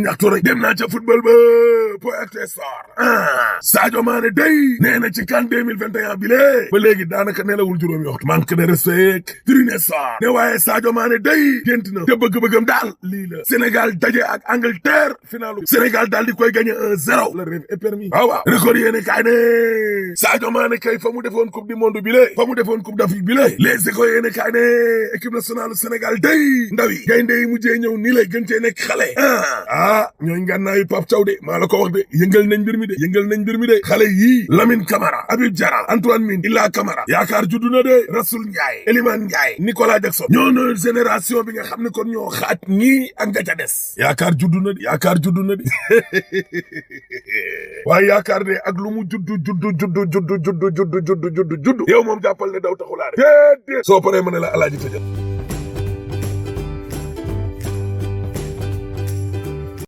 ñaxtu rek dem naa ca football ba point sor Sadio Mané day nee na ci CAN 2021 bi lée ba léegi daanaka nelawul juróomi waxtu manque de respect trine sor ne waaye Sadio Mané day gént na te bëgg-bëggam daal lii la Sénégal daje ak Angleterre finalu Sénégal daal di koy gagné 1-0 le rêve est permis waaw record yéene kaay ne Sadio Mané kay fa mu defoon coupe du monde bi lée fa mu defoon coupe d'Afrique bi lée les écoles yéene kaay ne équipe nationale Sénégal day ndaw yi gaynde yi mujjee ñëw nii lay gën cee nekk xale ñooy ngànnaayu Pape Thiaw de maa la ko wax de yëngal nañ mbir mi de xale yii Lamine Camara Habib Diarra Antoine Mine Illa Camara yaakaar juddu na de Rasoul Ndiaye Elimane Ndiaye Nicolas Jackson ñoo na génération bi nga xam ne kon ñoo xaaj ñii ak nga ca des yaakaar juddu na de waaye yaakaar de ak lu mu juddu yow moom jàppal ne daw taxulaa de déedéet soo paree ma ne la alaaji tëjal